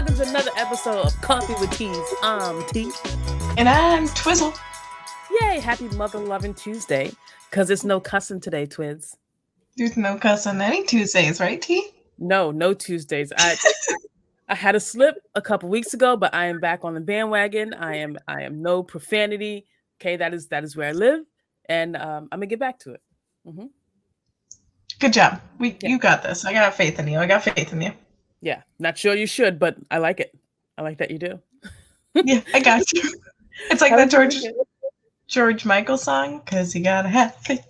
welcome to another episode of Coffee with Teas. I'm T. And I'm Twizzle. Yay, happy mother-loving Tuesday, because it's no cussing today, Twiz. There's no cussing any Tuesdays, right, T? No Tuesdays. I had a slip a couple weeks ago, but I am back on the bandwagon. I am no profanity. Okay, that is where I live, and I'm gonna get back to it. Mm-hmm. Good job. You got this. I got faith in you. Yeah, not sure you should, but I like it. I like that you do. Yeah, I got you. It's like that George Michael song, because you gotta have faith.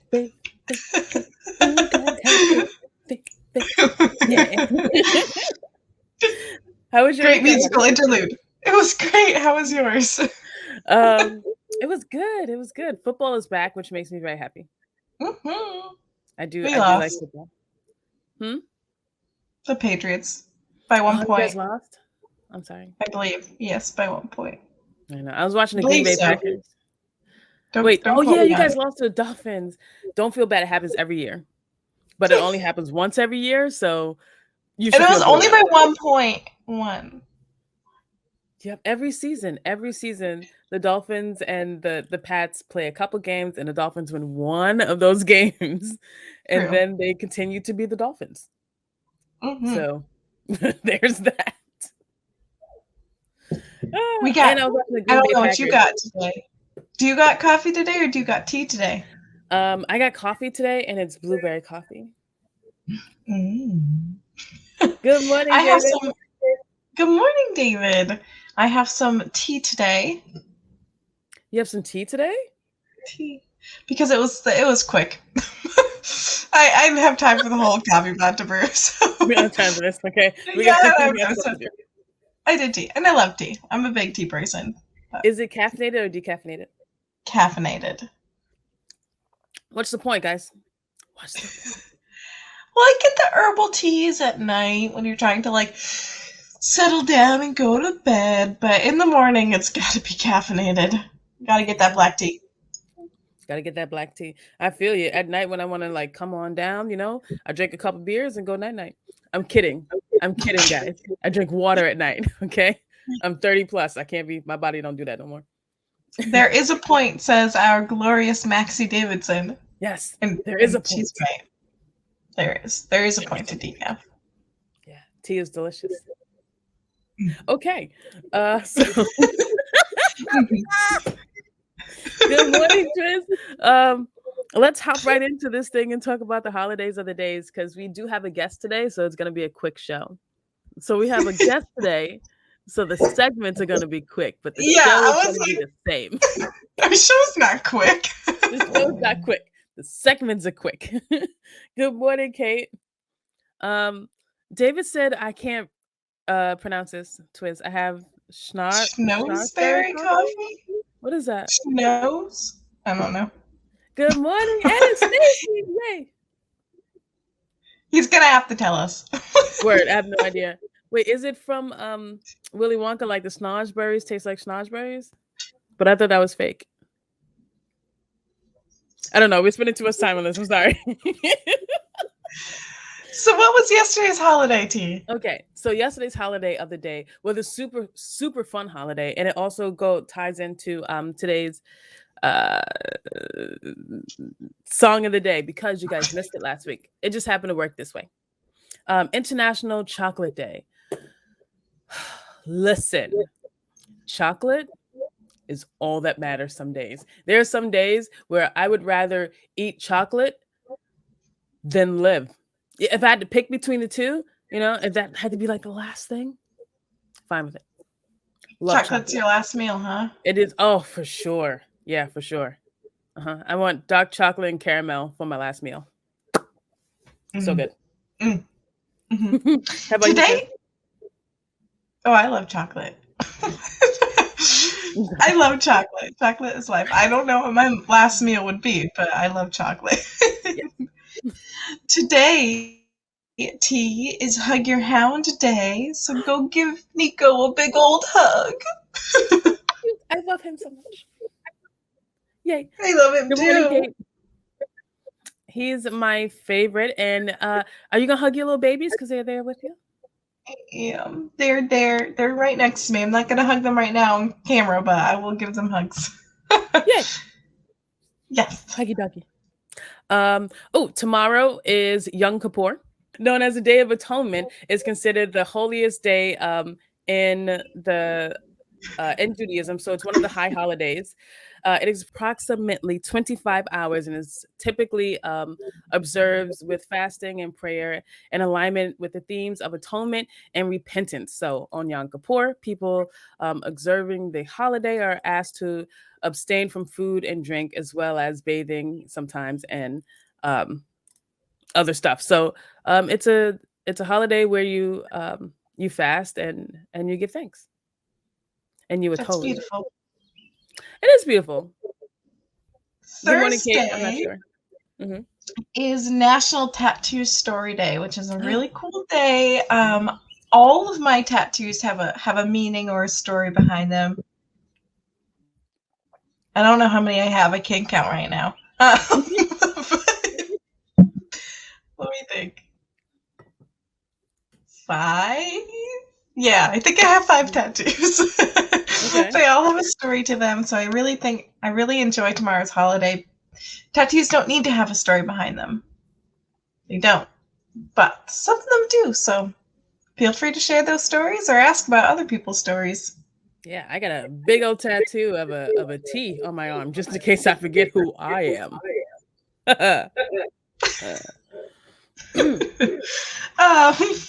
Yeah. How was your great musical interlude? It was great. How was yours? It was good. It was good. Football is back, which makes me very happy. Mm-hmm. I do lost. like football. The Patriots by 1 point. You guys lost? I'm sorry. I believe. Yes, by 1 point. I know. I was watching the Green Bay Packers. Don't you guys lost to the Dolphins. Don't feel bad. It happens every year. But it only happens once every year, so you should. And it was only by 1.1. Yep, every season, the Dolphins and the Pats play a couple games, and the Dolphins win one of those games, and then they continue to be the Dolphins. Mm-hmm. So there's that. I don't know what you got today. Do you got coffee today, or do you got tea today? I got coffee today, and it's blueberry coffee. Good morning, David. Good morning, David. I have some tea today. You have some tea today? Tea, because it was quick. I didn't have time for the whole coffee pot to brew. So. We don't have time for this, okay? I did tea, and I love tea. I'm a big tea person. Is it caffeinated or decaffeinated? Caffeinated. What's the point, guys? What's the point? Well, I get the herbal teas at night when you're trying to settle down and go to bed, but in the morning it's got to be caffeinated. Got to get that black tea. Gotta get that black tea. I feel you. At night when I want to come on down, I drink a couple beers and go night. I'm kidding, guys. I drink water at night. Okay, I'm 30 plus. I can't be. My body don't do that no more. There is a point, says our glorious Maxie Davidson. Yes, and there is a point. She's right. There is a point to decaf. Yeah, tea is delicious. Okay, so. Good morning, Tris. Let's hop right into this thing and talk about the holidays of the days, because we do have a guest today, so it's going to be a quick show. So we have a guest today, so the segments are going to be quick, but the show is going to be the same. Our show's not quick. The show's not quick. The segments are quick. Good morning, Kate. David said I can't pronounce this, Twiz. I have Schnozberry coffee? What is that? Schnoz? I don't know. Good morning, Anastasia. Yay. He's going to have to tell us. Word, I have no idea. Wait, is it from Willy Wonka, like the schnozberries taste like schnozberries? But I thought that was fake. I don't know. We're spending too much time on this. I'm sorry. So what was yesterday's holiday, T? Okay, so yesterday's holiday of the day was a super, super fun holiday, and it also ties into today's song of the day, because you guys missed it last week. It just happened to work this way. International Chocolate Day. Listen, chocolate is all that matters some days. There are some days where I would rather eat chocolate than live. If I had to pick between the two, if that had to be the last thing, fine with it. Chocolate's your last meal, huh? It is. Oh, for sure. Yeah, for sure. I want dark chocolate and caramel for my last meal. So good. Mm-hmm. How about today? Oh, I love chocolate. I love chocolate. Chocolate is life. I don't know what my last meal would be, but I love chocolate. Today, T, is Hug Your Hound Day, so go give Nico a big old hug. I love him so much. Yay. I love him too. He's my favorite. And are you going to hug your little babies because they're there with you? Yeah, they're right next to me. I'm not gonna hug them right now on camera, but I will give them hugs. Yay! Yes. Huggy duggy. Tomorrow is Yom Kippur, known as the Day of Atonement, is considered the holiest day in the in Judaism. So it's one of the high holidays. It is approximately 25 hours and is typically observed with fasting and prayer in alignment with the themes of atonement and repentance. So on Yom Kippur, people observing the holiday are asked to abstain from food and drink as well as bathing sometimes and um, other stuff. So it's a holiday where you fast and you give thanks and you That's atone. beautiful. It is beautiful. Good morning, Kate. I'm not Thursday sure. Mhm. is National Tattoo Story Day, which is a really cool day. All of my tattoos have a meaning or a story behind them. I don't know how many I have. I can't count right now. Let me think. 5? Yeah, I think I have 5 tattoos. Okay. They all have a story to them, so I really enjoy tomorrow's holiday. Tattoos don't need to have a story behind them. They don't. But some of them do, so feel free to share those stories or ask about other people's stories. Yeah, I got a big old tattoo of a T on my arm just in case I forget who I am.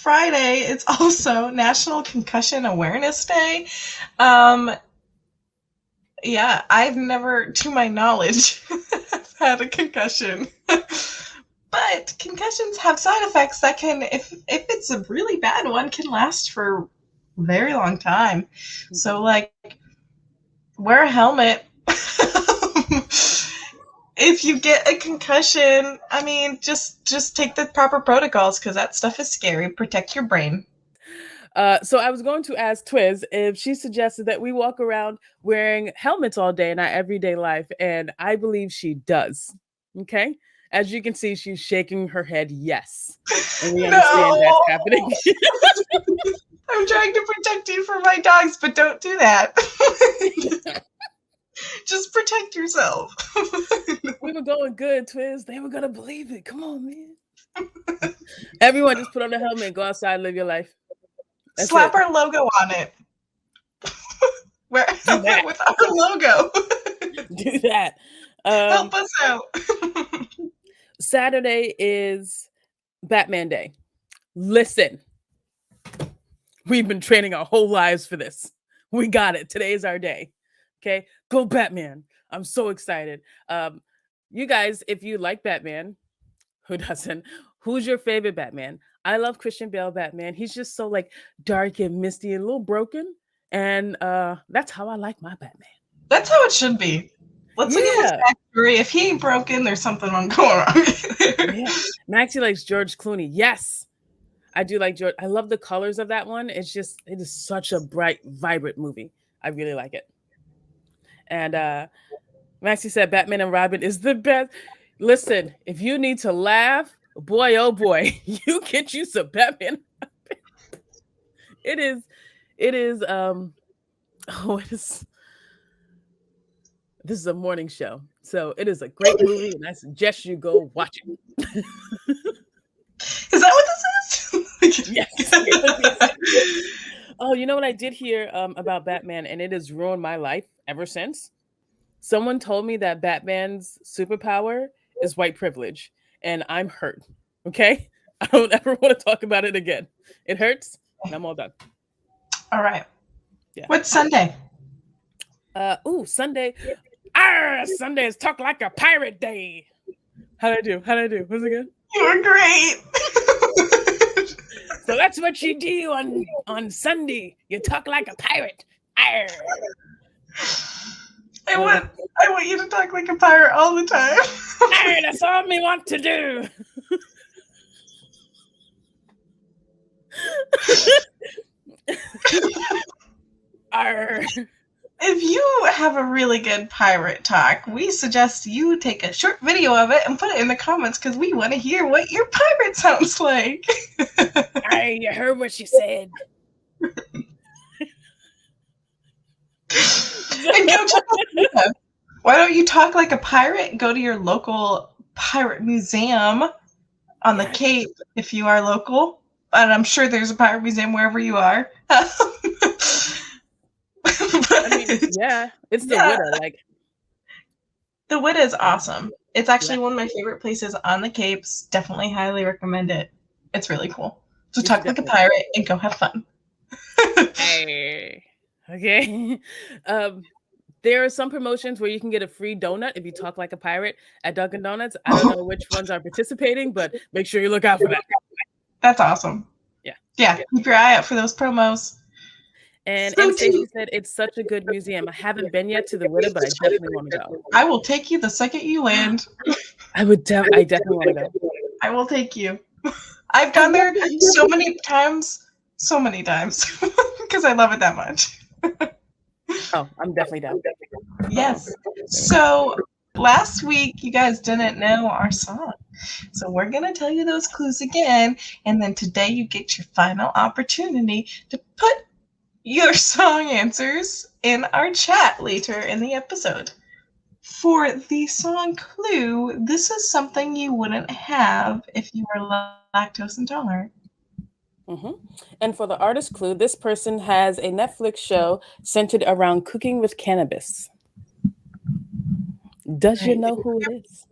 Friday, it's also National Concussion Awareness Day. Um, yeah, I've never, to my knowledge, had a concussion. But concussions have side effects that can, if it's a really bad one, can last for a very long time. So, like, wear a helmet. If you get a concussion, I mean, just take the proper protocols because that stuff is scary. Protect your brain. So I was going to ask Twiz if she suggested that we walk around wearing helmets all day in our everyday life, and I believe she does. Okay, as you can see, she's shaking her head yes, and we understand No, that's happening. I'm trying to protect you from my dogs, but don't do that. Just protect yourself. We were going good, Twiz. They were gonna believe it. Come on, man. Everyone, just put on a helmet, go outside, live your life. That's Slap it. our logo on it. Wear a Do helmet that. with our logo. Do that. Help us out. Saturday is Batman Day. Listen, we've been training our whole lives for this. We got it. Today is our day. Okay, go Batman. I'm so excited. You guys, if you like Batman, who doesn't? Who's your favorite Batman? I love Christian Bale Batman. He's just so like dark and misty and a little broken. And that's how I like my Batman. That's how it should be. Let's look at his Yeah. backstory. If he ain't broken, there's something going on. Yeah. Maxie likes George Clooney. Yes. I do like George. I love the colors of that one. It is such a bright, vibrant movie. I really like it. And Maxie said Batman and Robin is the best. Listen, if you need to laugh, boy, oh boy, you get you some Batman. It is, it is, it is, this is a morning show. So it is a great movie and I suggest you go watch it. Is that what this is? Yes. Oh, you know what I did hear about Batman, and it has ruined my life ever since? Someone told me that Batman's superpower is white privilege, and I'm hurt. Okay? I don't ever want to talk about it again. It hurts, and I'm all done. All right. Yeah. What's Sunday? Sunday. Sunday is talk like a pirate day. How'd I do? How'd I do? What's it good? You were great. So that's what you do on Sunday. You talk like a pirate. Arr. I want you to talk like a pirate all the time. Arr, that's all me want to do. Arr. If you have a really good pirate talk, we suggest you take a short video of it and put it in the comments because we want to hear what your pirate sounds like. I heard what she said. And go check out the Why don't you talk like a pirate? Go to your local pirate museum on the Cape if you are local. And I'm sure there's a pirate museum wherever you are. Yeah, it's the Widow. Like the Widow is awesome. It's actually one of my favorite places on the Capes. Definitely highly recommend it. It's really cool. So talk like a pirate and go have fun. Hey. Okay. There are some promotions where you can get a free donut if you talk like a pirate at Dunkin' Donuts. I don't know which ones are participating, but make sure you look out for that. That's awesome. Yeah. Keep your eye out for those promos. And Stacey said it's such a good museum. I haven't been yet to the Widow, but I definitely want to go. I will take you the second you land. I definitely want to go. I will take you. I've gone there so many times, because I love it that much. Oh, I'm definitely down. Yes. So last week, you guys didn't know our song. So we're going to tell you those clues again. And then today you get your final opportunity to put your song answers in our chat later in the episode. For the song clue, this is something you wouldn't have if you were lactose intolerant. Mm-hmm. And for the artist clue, this person has a Netflix show centered around cooking with cannabis. Does you know who it is?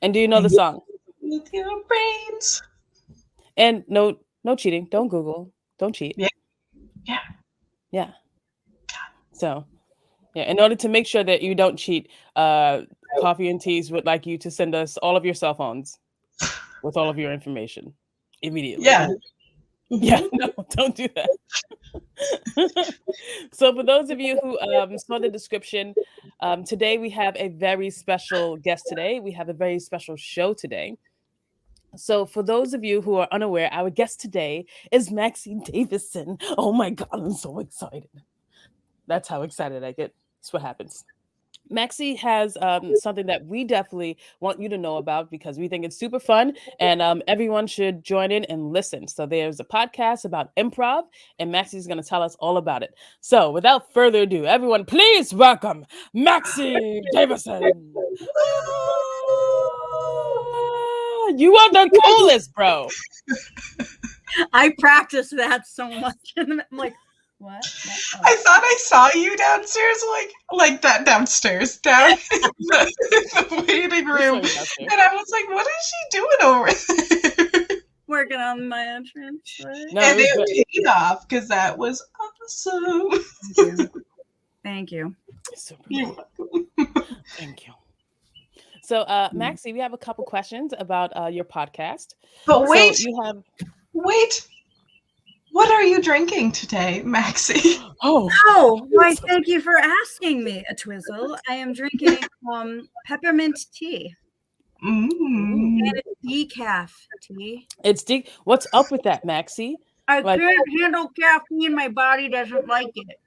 And do you know the song? With your brains. And no cheating. Don't Google. Don't cheat. Yeah. So, yeah. In order to make sure that you don't cheat, Coffee and Teas would like you to send us all of your cell phones with all of your information immediately. Yeah, no, don't do that. So for those of you who saw the description, today we have a very special guest today. We have a very special show today. So for those of you who are unaware, our guest today is Maxie Davidson. Oh my God, I'm so excited. That's how excited I get. That's what happens. Maxie has something that we definitely want you to know about because we think it's super fun and everyone should join in and listen. So there's a podcast about improv and Maxie's going to tell us all about it. So without further ado, everyone, please welcome Maxie Davidson. You are the coolest, bro. I practice that so much. And I'm like, what? I thought I saw you downstairs, like that downstairs, down in the waiting room. And I was like, what is she doing over there? Working on my entrance. Right? No, and it paid off because that was awesome. Thank you. You're welcome. Thank you. So, Maxie, we have a couple questions about your podcast. But wait, so wait. What are you drinking today, Maxie? Oh, why, thank you for asking me, a Twizzle. I am drinking peppermint tea. And it's decaf tea. It's What's up with that, Maxie? I can't handle caffeine. My body doesn't like it.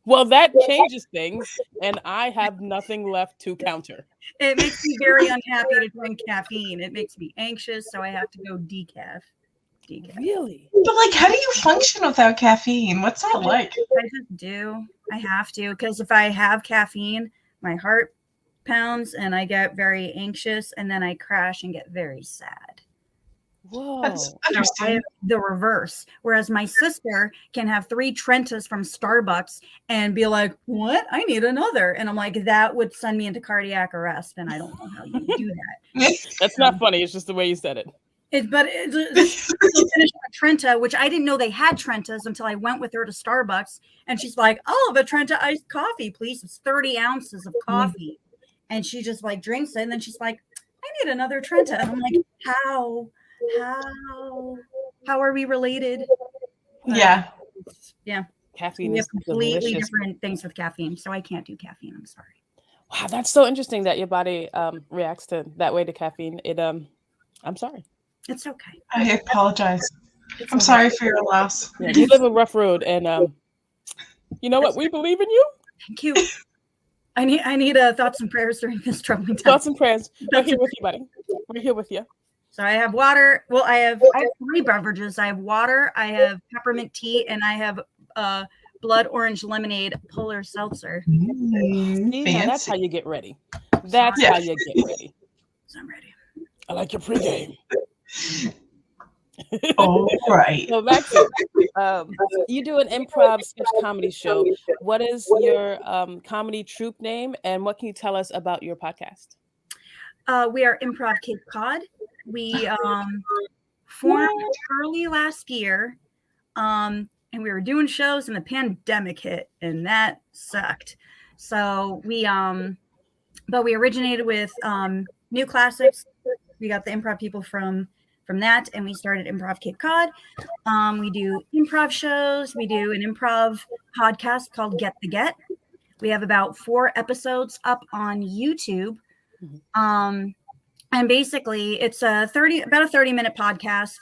Well, that changes things, and I have nothing left to counter. It makes me very unhappy to drink caffeine. It makes me anxious, so I have to go decaf. Really? But how do you function without caffeine? What's that like? I just do. I have to, because if I have caffeine, my heart pounds and I get very anxious, and then I crash and get very sad. Whoa. That's I have the reverse. Whereas my sister can have 3 Trentas from Starbucks and be like, what? I need another. And I'm like, that would send me into cardiac arrest. And I don't know how you do that. That's not funny. It's just the way you said it. But finished a Trenta, which I didn't know they had Trentas until I went with her to Starbucks. And she's like, oh, the Trenta iced coffee, please. It's 30 ounces of coffee. And she just drinks it. And then she's like, I need another Trenta. And I'm like, how are we related? Yeah. Caffeine we is have completely delicious. Different things with caffeine. So I can't do caffeine. I'm sorry. Wow, that's so interesting that your body reacts that way to caffeine. I'm sorry. It's okay. I apologize. I'm sorry for your loss. Yeah, you live a rough road, and You know what? We believe in you. Thank you. I need thoughts and prayers during this troubling time. Thoughts and prayers. We're here with you, buddy. We're here with you. So I have water. Well, I have 3 beverages. I have water, I have peppermint tea, and I have blood orange lemonade polar seltzer. See, now that's how you get ready. That's how you get ready. So I'm ready. I like your pregame. All right. So Maxie, you do an improv sketch comedy show. What is your comedy troupe name, and what can you tell us about your podcast? We are Improv Cape Cod. We formed early last year, and we were doing shows, and the pandemic hit, and that sucked. So but we originated with New Classics. We got the improv people from that, and we started Improv Cape Cod. We do improv shows. We do an improv podcast called Get the Get. We have about 4 episodes up on YouTube. And basically it's about a 30-minute podcast.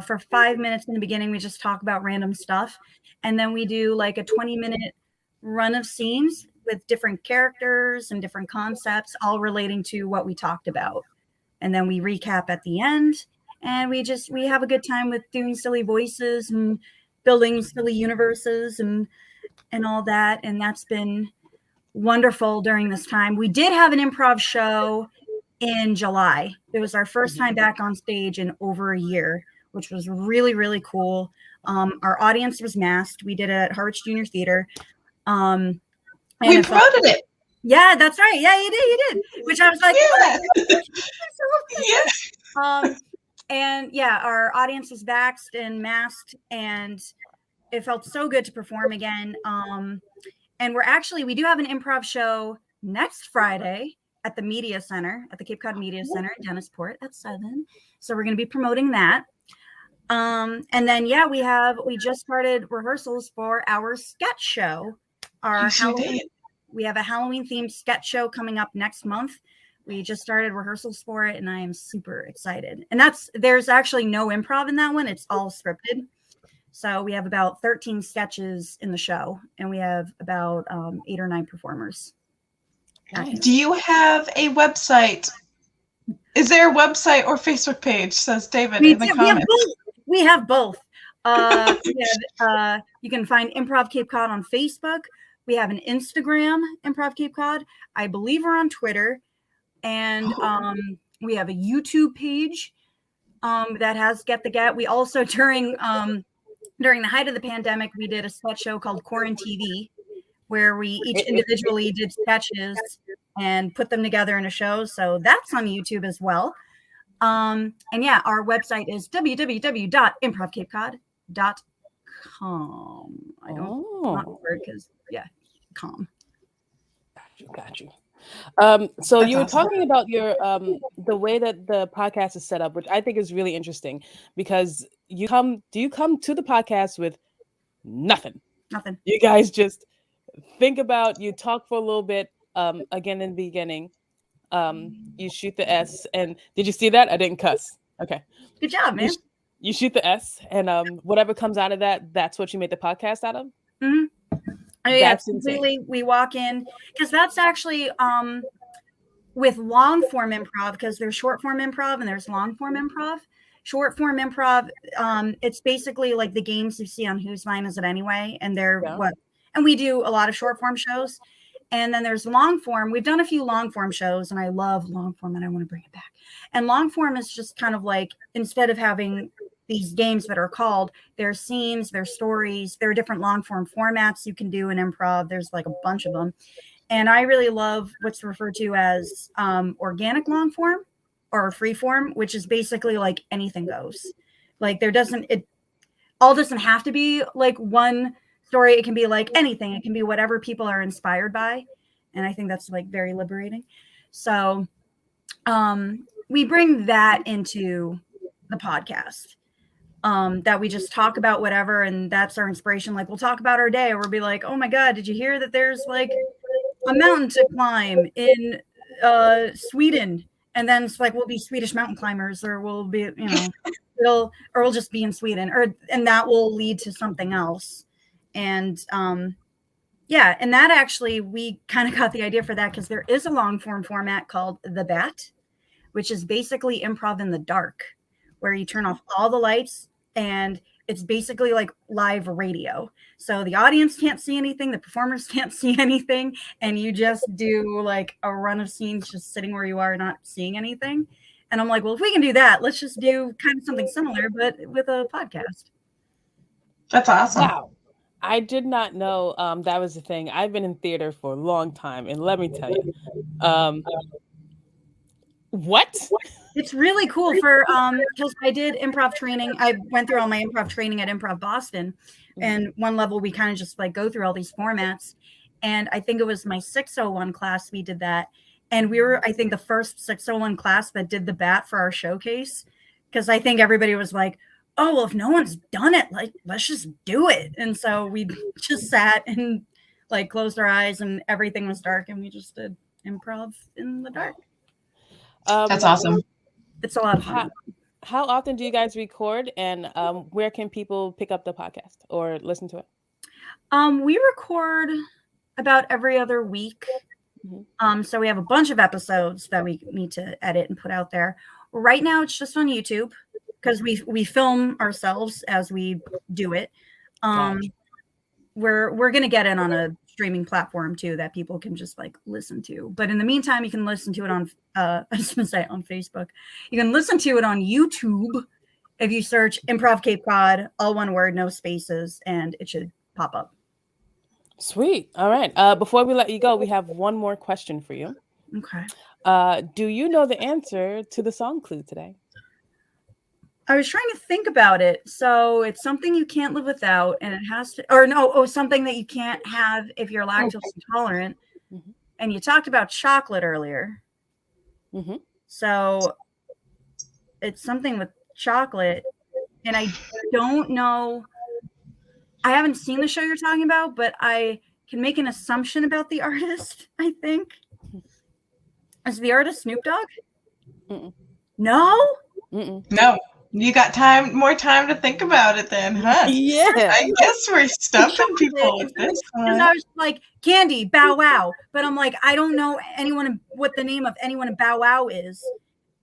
For 5 minutes in the beginning, we just talk about random stuff. And then we do like a 20-minute run of scenes with different characters and different concepts, all relating to what we talked about. And then we recap at the end. And we have a good time with doing silly voices and building silly universes and all that. And that's been wonderful during this time. We did have an improv show in July. It was our first time back on stage in over a year, which was really, really cool. Our audience was masked. We did it at Harwich Junior Theater. We promoted it. Yeah, that's right. Yeah, you did. Which I was like, yeah. And yeah, our audience was vaxxed and masked, and it felt so good to perform again. And we do have an improv show next Friday at the Media Center, at the Cape Cod Media Center in Dennisport at 7. So we're going to be promoting that. And then, we just started rehearsals for our sketch show. We have a Halloween themed sketch show coming up next month. We just started rehearsals for it, and I am super excited. And there's actually no improv in that one. It's all scripted. So we have about 13 sketches in the show, and we have about 8 or 9 performers. Do you have a website? Is there a website or Facebook page? Says David in the comments. We have both. You can find Improv Cape Cod on Facebook. We have an Instagram, Improv Cape Cod. I believe we're on Twitter. And we have a YouTube page that has Get the Get. We also, during the height of the pandemic, we did a sketch show called Quarantine TV, where we each individually did sketches and put them together in a show. So that's on YouTube as well. And yeah, our website is www.improvcapecod.com. I don't not word because com. Got you. So you were talking about your the way that the podcast is set up, which I think is really interesting, because do you come to the podcast with nothing? Nothing. You guys just you talk for a little bit. Again, in the beginning, you shoot the S, and did you see that? I didn't cuss. Okay. Good job, man. You shoot the S, and whatever comes out of that, that's what you made the podcast out of. Mm-hmm. Yeah, completely. We walk in, because that's actually with long form improv, because there's short form improv and there's long form improv. Short form improv, it's basically like the games you see on Whose Line Is It Anyway, and and we do a lot of short form shows. And then there's long form. We've done a few long form shows, and I love long form, and I want to bring it back. And long form is just kind of like, instead of having these games that are called, there's scenes, there's stories, there are different long form formats you can do in improv. There's like a bunch of them. And I really love what's referred to as organic long form or free form, which is basically like anything goes. Like it all doesn't have to be like one story. It can be like anything. It can be whatever people are inspired by. And I think that's like very liberating. So we bring that into the podcast. That we just talk about whatever, and that's our inspiration. Like, we'll talk about our day, or we'll be like, oh my God, did you hear that there's like a mountain to climb in Sweden? And then it's like, we'll be Swedish mountain climbers, or we'll be, we'll just be in Sweden, and that will lead to something else. And Yeah, and that actually, we kind of got the idea for that because there is a long form format called The Bat, which is basically improv in the dark, where you turn off all the lights and it's basically like live radio. So the audience can't see anything, the performers can't see anything, and you just do like a run of scenes just sitting where you are, not seeing anything. And I'm like, well, if we can do that, let's just do kind of something similar, but with a podcast. That's awesome. Wow. I did not know that was the thing. I've been in theater for a long time, and let me tell you, what? It's really cool for because I did improv training. I went through all my improv training at Improv Boston, and one level we kind of just like go through all these formats. And I think it was my 601 class we did that, and we were, I think, the first 601 class that did the bat for our showcase, because I think everybody was like, oh, well, if no one's done it, like, let's just do it. And so we just sat and like closed our eyes and everything was dark and we just did improv in the dark. That's awesome. It's a lot of fun. How often do you guys record, and where can people pick up the podcast or listen to it? We record about every other week. So we have a bunch of episodes that we need to edit and put out there. Right now it's just on YouTube, because we film ourselves as we do it. We're gonna get it on a streaming platform too that people can just like listen to. But in the meantime, you can listen to it on I was gonna say on Facebook. You can listen to it on YouTube if you search Improv Cape Cod, all one word, no spaces, and it should pop up. Sweet. All right. Before we let you go, we have one more question for you. Okay. Do you know the answer to the song clue today? I was trying to think about it. So it's something you can't live without, and it has to, or no, something that you can't have if you're lactose intolerant. And you talked about chocolate earlier. So it's something with chocolate, and I don't know. I haven't seen the show you're talking about, but I can make an assumption about the artist, I think. Is the artist Snoop Dogg? No? No. You got more time to think about it then, huh? Yeah. I guess we're stumping people with this one. Because I was like, Candy, Bow Wow. But I'm like, I don't know what the name of anyone in Bow Wow is.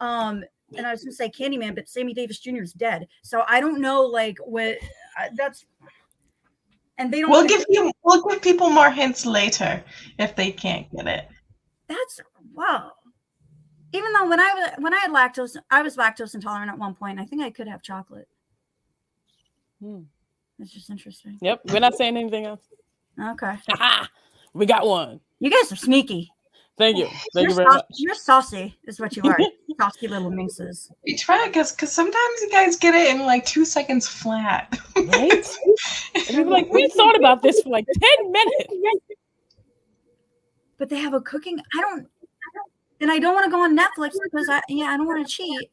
And I was going to say Candyman, but Sammy Davis Jr. is dead. So I don't know, like, what that's. And they don't. We'll give people more hints later if they can't get it. That's wow. Even though when I had lactose, I was lactose intolerant at one point. I think I could have chocolate. It's just interesting. Yep, we're not saying anything else. Okay. We got one. You guys are sneaky. Thank you. Thank you very much. You're saucy, is what you are. Saucy little minxes. We try, because sometimes you guys get it in like 2 seconds flat. Right? And you're like, we thought about this for like 10 minutes. But they have a cooking. And I don't want to go on Netflix because I don't want to cheat.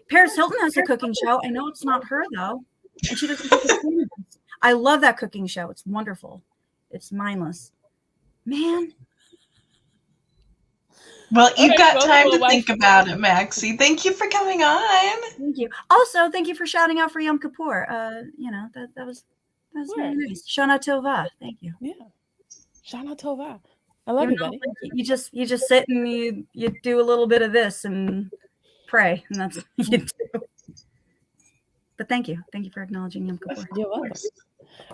Paris Hilton has a cooking show. I know it's not her though, and she doesn't cook. I love that cooking show. It's wonderful. It's mindless, man. Well, you've got time to think about it, Maxie. Thank you for coming on. Thank you. Also, thank you for shouting out for Yom Kippur. That was very nice. Shana Tova. Thank you. Yeah. Shana Tova. I love you, buddy. You just sit and you do a little bit of this and pray, and that's what you do. But thank you for acknowledging Yom Kippur. You're welcome.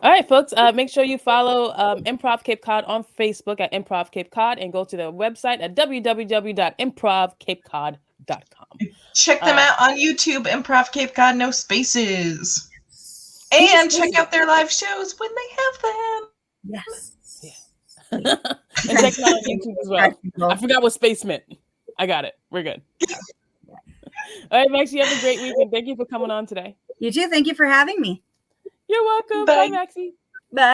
All right, folks. Make sure you follow Improv Cape Cod on Facebook at Improv Cape Cod, and go to their website at www.improvcapecod.com. Check them out on YouTube, Improv Cape Cod, no spaces. And check out their live shows when they have them. Yes. And check them out on YouTube as well. I forgot what space meant. I got it. We're good. All right, Maxie, have a great week, and thank you for coming on today. You too. Thank you for having me. You're welcome. Bye, Maxie. Bye.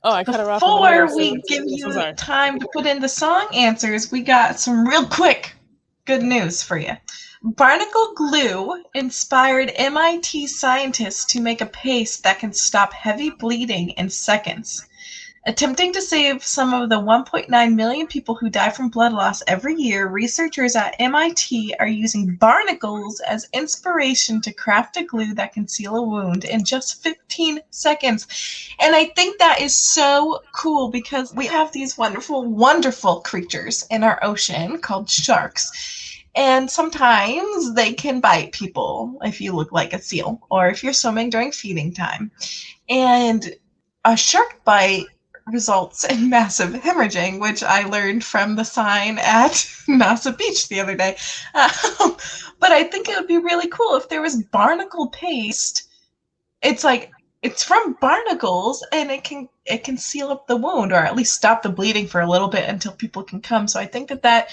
Oh, I cut her off. Before we give you time to put in the song answers, we got some real quick good news for you. Barnacle glue inspired MIT scientists to make a paste that can stop heavy bleeding in seconds. Attempting to save some of the 1.9 million people who die from blood loss every year, researchers at MIT are using barnacles as inspiration to craft a glue that can seal a wound in just 15 seconds. And I think that is so cool because we have these wonderful, wonderful creatures in our ocean called sharks. And sometimes they can bite people if you look like a seal or if you're swimming during feeding time. And a shark bite results in massive hemorrhaging, which I learned from the sign at NASA Beach the other day. But I think it would be really cool if there was barnacle paste. It's like it's from barnacles, and it can seal up the wound, or at least stop the bleeding for a little bit until people can come. So I think that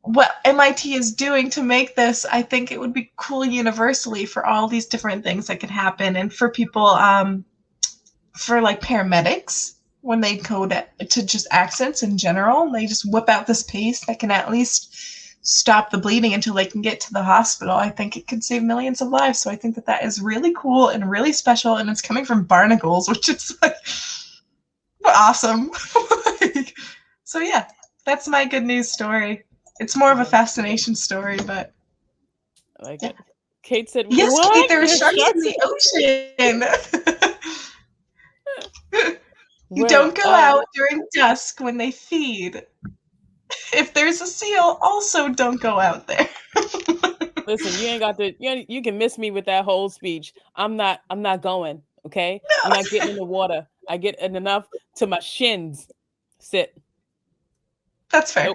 what MIT is doing to make this, I think it would be cool universally for all these different things that could happen, and for people, for like paramedics when they go to just accidents in general, they just whip out this paste that can at least stop the bleeding until they can get to the hospital. I think it could save millions of lives. So I think that is really cool and really special, and it's coming from barnacles, which is like awesome. So yeah, that's my good news story. It's more of a fascination story, but I like it. Kate said, yes, what? Kate, there are sharks in the ocean. You don't go out during dusk when they feed. If there's a seal, also don't go out there. Listen, you ain't got to. You can miss me with that whole speech. I'm not going. Okay, no. I'm not getting in the water. I get enough to my shins. Sit. That's fair.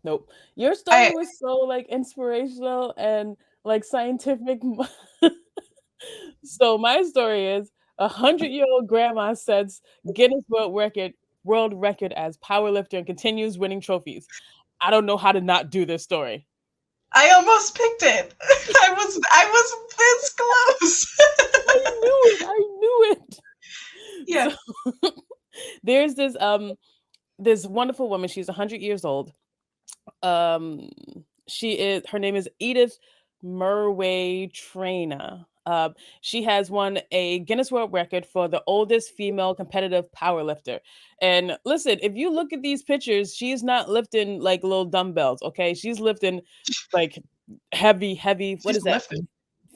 Nope. Your story was so like inspirational and like scientific. So my story is 100-year-old grandma sets Guinness World Record as powerlifter and continues winning trophies. I don't know how to not do this story. I almost picked it. I was this close. I knew it. Yeah. So, there's this wonderful woman. She's 100 years old. Her name is Edith Merway Trainer. She has won a Guinness World Record for the oldest female competitive powerlifter. And listen, if you look at these pictures, she's not lifting like little dumbbells, okay? She's lifting like heavy. What is that?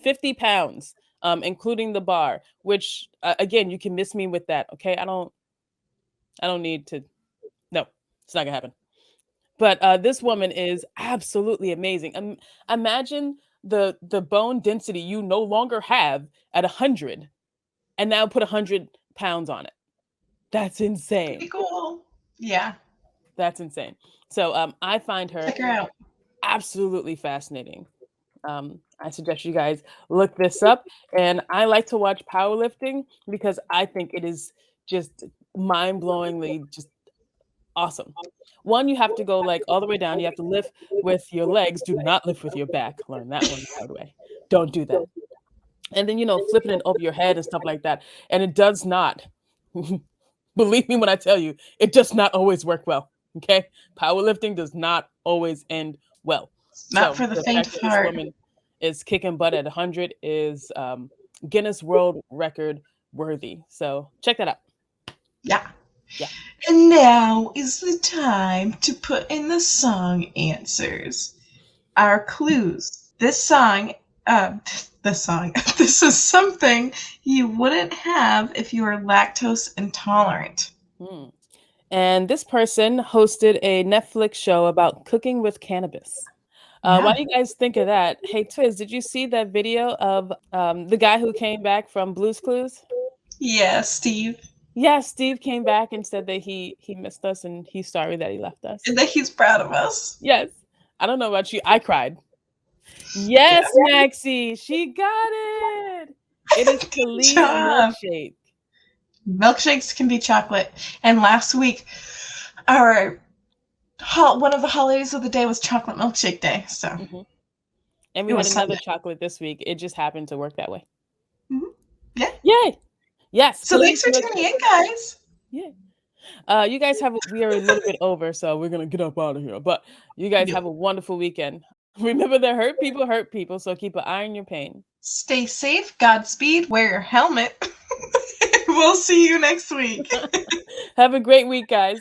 50 pounds, including the bar, which again, you can miss me with that, okay? I don't need to. No, it's not gonna happen. But this woman is absolutely amazing. Imagine the bone density you no longer have at 100, and now put 100 pounds on it. That's insane. Pretty cool. Yeah. That's insane. So I find her check her out. Absolutely fascinating. I suggest you guys look this up. And I like to watch powerlifting because I think it is just mind-blowingly just awesome. One, you have to go like all the way down. You have to lift with your legs. Do not lift with your back. Learn that one the hard way. Don't do that. And then, flipping it over your head and stuff like that. And it does not, believe me when I tell you, it does not always work well. Okay? Powerlifting does not always end well. Not for the faint of heart. This woman is kicking butt at 100 is Guinness World Record worthy. So check that out. Yeah. And now is the time to put in the song answers. Our clues. This is something you wouldn't have if you were lactose intolerant. And this person hosted a Netflix show about cooking with cannabis. Why do you guys think of that? Hey, Twiz, did you see that video of the guy who came back from Blue's Clues? Yeah, Steve. Yeah, Steve came back and said that he missed us and he's sorry that he left us. And that he's proud of us. Yes. I don't know about you. I cried. Yes, Maxie. She got it. It is Khalid's milkshake. Milkshakes can be chocolate. And last week, one of the holidays of the day was Chocolate Milkshake Day. So, And we had another chocolate this week. It just happened to work that way. Yeah. Yay. Yes. So thanks for tuning in, guys. Yeah. You guys we are a little bit over, so we're going to get up out of here. But you guys have a wonderful weekend. Remember that hurt people, so keep an eye on your pain. Stay safe, Godspeed, wear your helmet. We'll see you next week. Have a great week, guys.